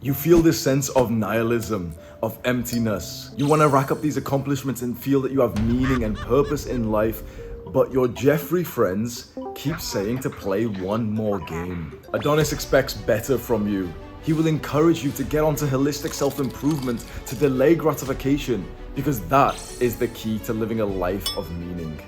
You feel this sense of nihilism, of emptiness. You want to rack up these accomplishments and feel that you have meaning and purpose in life, but your Jeffrey friends keep saying to play one more game. Adonis expects better from you. He will encourage you to get onto holistic self-improvement, to delay gratification, because that is the key to living a life of meaning.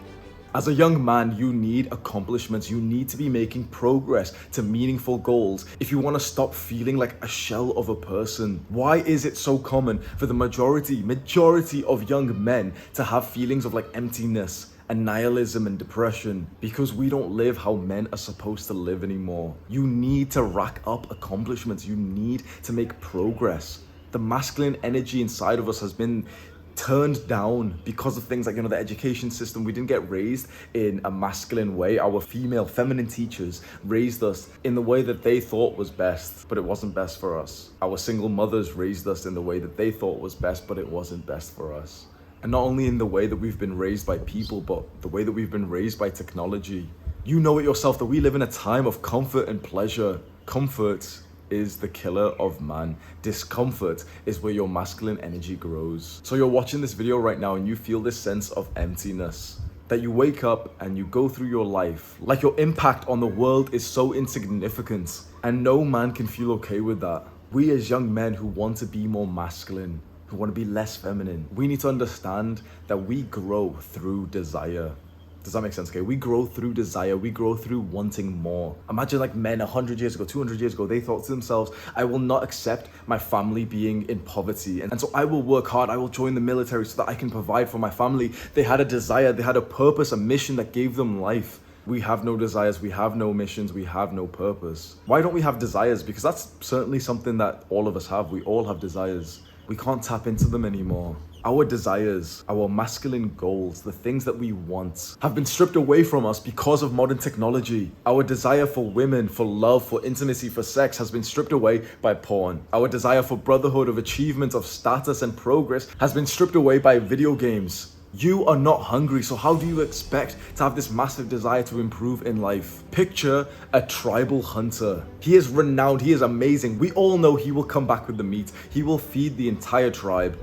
As a young man, you need accomplishments. You need to be making progress to meaningful goals if you want to stop feeling like a shell of a person. Why is it so common for the majority of young men to have feelings of like emptiness and nihilism and depression? Because we don't live how men are supposed to live anymore. You need to rack up accomplishments. You need to make progress. The masculine energy inside of us has been turned down because of things like, the education system. We didn't get raised in a masculine way. Our feminine teachers raised us in the way that they thought was best, but it wasn't best for us. Our single mothers raised us in the way that they thought was best, but it wasn't best for us. And not only in the way that we've been raised by people, but the way that we've been raised by technology. You know it yourself that we live in a time of comfort and pleasure. Comfort is the killer of man. Discomfort is where your masculine energy grows. So you're watching this video right now and you feel this sense of emptiness, that you wake up and you go through your life like your impact on the world is so insignificant, and no man can feel okay with that. We as young men who want to be more masculine, who want to be less feminine, we need to understand that we grow through desire. Does that make sense? Okay, we grow through desire. We grow through wanting more. Imagine like men 100 years ago, 200 years ago, they thought to themselves, I will not accept my family being in poverty. And so I will work hard. I will join the military so that I can provide for my family. They had a desire, they had a purpose, a mission that gave them life. We have no desires, we have no missions, we have no purpose. Why don't we have desires? Because that's certainly something that all of us have. We all have desires. We can't tap into them anymore. Our desires, our masculine goals, the things that we want, have been stripped away from us because of modern technology. Our desire for women, for love, for intimacy, for sex has been stripped away by porn. Our desire for brotherhood, of achievement, of status and progress has been stripped away by video games. You are not hungry, so how do you expect to have this massive desire to improve in life? Picture a tribal hunter. He is renowned, he is amazing. We all know he will come back with the meat. He will feed the entire tribe.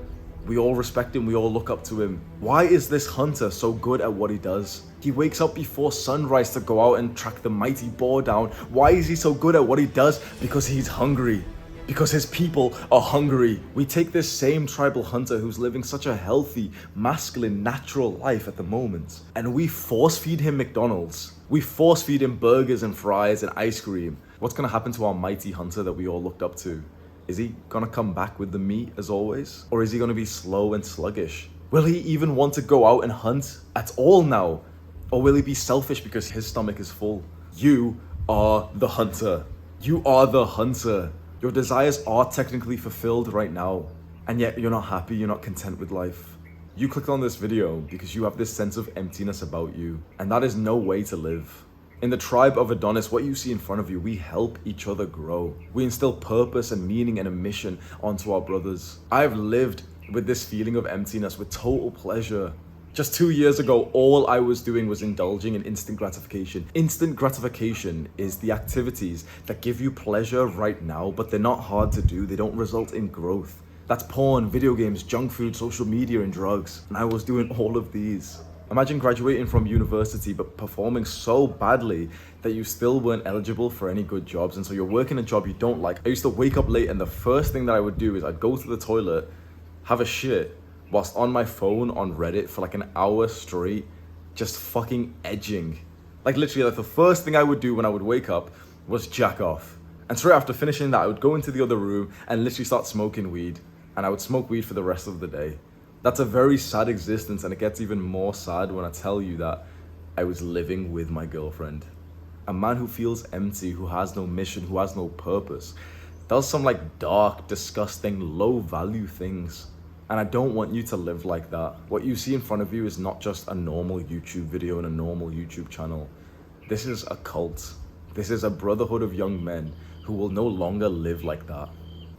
We all respect him, we all look up to him. Why is this hunter so good at what he does? He wakes up before sunrise to go out and track the mighty boar down. Why is he so good at what he does? Because he's hungry. Because his people are hungry. We take this same tribal hunter who's living such a healthy, masculine, natural life at the moment, and we force feed him McDonald's. We force feed him burgers and fries and ice cream. What's gonna happen to our mighty hunter that we all looked up to? Is he gonna come back with the meat as always? Or is he gonna be slow and sluggish? Will he even want to go out and hunt at all now? Or will he be selfish because his stomach is full? You are the hunter. You are the hunter. Your desires are technically fulfilled right now, and yet you're not happy, you're not content with life. You clicked on this video because you have this sense of emptiness about you, and that is no way to live. In the tribe of Adonis, what you see in front of you, we help each other grow. We instill purpose and meaning and a mission onto our brothers. I've lived with this feeling of emptiness with total pleasure. Just 2 years ago, all I was doing was indulging in instant gratification. Instant gratification is the activities that give you pleasure right now, but they're not hard to do. They don't result in growth. That's porn, video games, junk food, social media, and drugs. And I was doing all of these. Imagine graduating from university but performing so badly that you still weren't eligible for any good jobs, and so you're working a job you don't like. I used to wake up late and the first thing that I would do is I'd go to the toilet, have a shit, whilst on my phone on Reddit for like an hour straight, just fucking edging. Like literally, like the first thing I would do when I would wake up was jack off. And straight after finishing that, I would go into the other room and literally start smoking weed. And I would smoke weed for the rest of the day. That's a very sad existence, and it gets even more sad when I tell you that I was living with my girlfriend. A man who feels empty, who has no mission, who has no purpose, does some like dark, disgusting, low value things. And I don't want you to live like that. What you see in front of you is not just a normal YouTube video and a normal YouTube channel. This is a cult. This is a brotherhood of young men who will no longer live like that.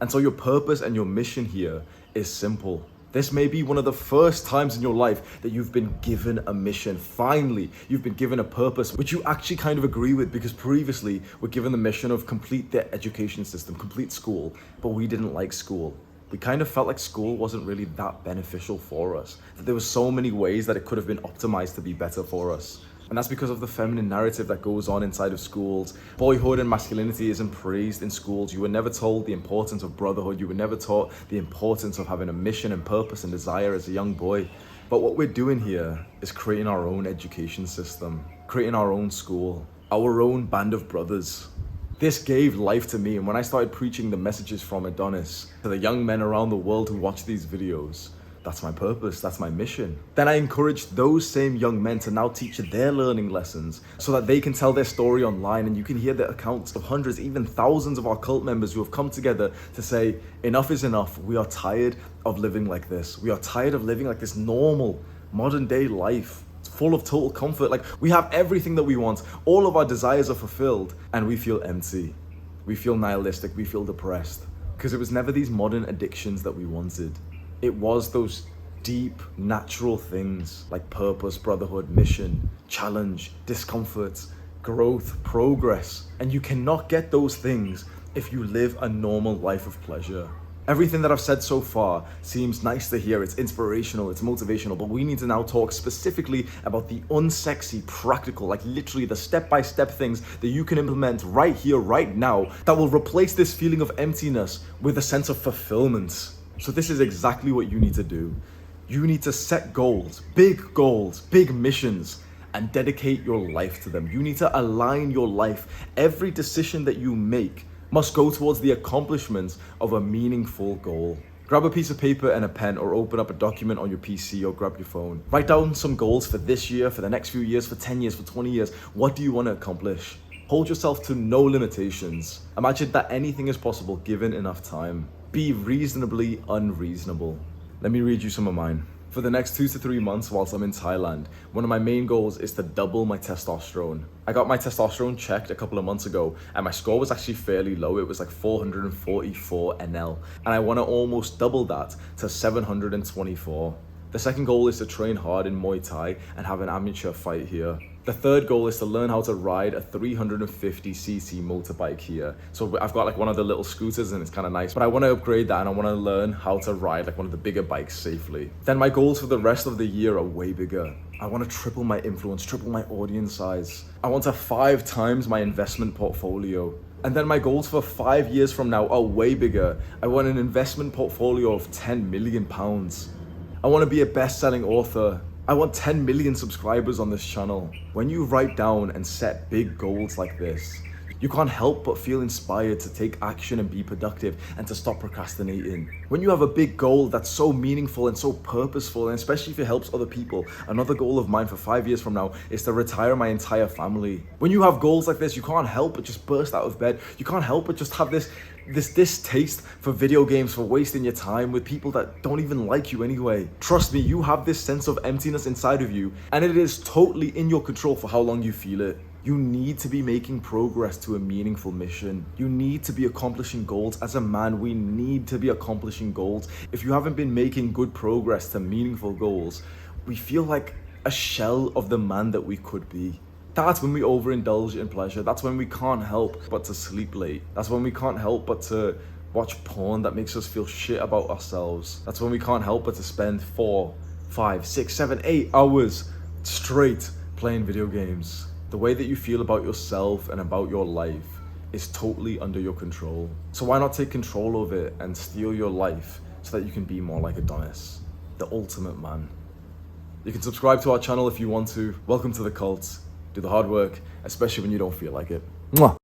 And so your purpose and your mission here is simple. This may be one of the first times in your life that you've been given a mission. Finally, you've been given a purpose, which you actually kind of agree with, because previously we're given the mission of complete the education system, complete school, but we didn't like school. We kind of felt like school wasn't really that beneficial for us, that there were so many ways that it could have been optimized to be better for us. And that's because of the feminine narrative that goes on inside of schools. Boyhood and masculinity isn't praised in schools. You were never told the importance of brotherhood. You were never taught the importance of having a mission and purpose and desire as a young boy. But what we're doing here is creating our own education system, creating our own school, our own band of brothers. This gave life to me, and when I started preaching the messages from Adonis to the young men around the world who watch these videos, that's my purpose, that's my mission. Then I encouraged those same young men to now teach their learning lessons so that they can tell their story online, and you can hear the accounts of hundreds, even thousands of our cult members who have come together to say, enough is enough. We are tired of living like this. We are tired of living like this normal, modern day life. It's full of total comfort. Like, we have everything that we want. All of our desires are fulfilled, and we feel empty. We feel nihilistic. We feel depressed. Because it was never these modern addictions that we wanted. It was those deep, natural things like purpose, brotherhood, mission, challenge, discomfort, growth, progress. And you cannot get those things if you live a normal life of pleasure. Everything that I've said so far seems nice to hear, it's inspirational, it's motivational, but we need to now talk specifically about the unsexy, practical, like literally the step-by-step things that you can implement right here, right now, that will replace this feeling of emptiness with a sense of fulfillment. So this is exactly what you need to do. You need to set goals, big missions, and dedicate your life to them. You need to align your life. Every decision that you make must go towards the accomplishment of a meaningful goal. Grab a piece of paper and a pen, or open up a document on your PC, or grab your phone. Write down some goals for this year, for the next few years, for 10 years, for 20 years. What do you want to accomplish? Hold yourself to no limitations. Imagine that anything is possible given enough time. Be reasonably unreasonable. Let me read you some of mine. For the next 2 to 3 months whilst I'm in Thailand, one of my main goals is to double my testosterone. I got my testosterone checked a couple of months ago, and my score was actually fairly low. It was like 444 NL, and I want to almost double that to 724. The second goal is to train hard in Muay Thai and have an amateur fight here. The third goal is to learn how to ride a 350cc motorbike here. So I've got like one of the little scooters, and it's kind of nice, but I want to upgrade that, and I want to learn how to ride like one of the bigger bikes safely. Then my goals for the rest of the year are way bigger. I want to triple my influence, triple my audience size. I want to 5 times my investment portfolio. And then my goals for 5 years from now are way bigger. I want an investment portfolio of £10 million. I want to be a best-selling author. I want 10 million subscribers on this channel. When you write down and set big goals like this, you can't help but feel inspired to take action and be productive and to stop procrastinating. When you have a big goal that's so meaningful and so purposeful, and especially if it helps other people, another goal of mine for 5 years from now is to retire my entire family. When you have goals like this, you can't help but just burst out of bed. You can't help but just have this distaste for video games, for wasting your time with people that don't even like you anyway. Trust me, you have this sense of emptiness inside of you, and it is totally in your control for how long you feel it. You need to be making progress to a meaningful mission. You need to be accomplishing goals. As a man, we need to be accomplishing goals. If you haven't been making good progress to meaningful goals, we feel like a shell of the man that we could be. That's when we overindulge in pleasure. That's when we can't help but to sleep late. That's when we can't help but to watch porn that makes us feel shit about ourselves. That's when we can't help but to spend 4, 5, 6, 7, 8 hours straight playing video games. The way that you feel about yourself and about your life is totally under your control. So why not take control of it and steal your life so that you can be more like Adonis, the ultimate man? You can subscribe to our channel if you want to. Welcome to the cult. Do the hard work, especially when you don't feel like it. Mwah.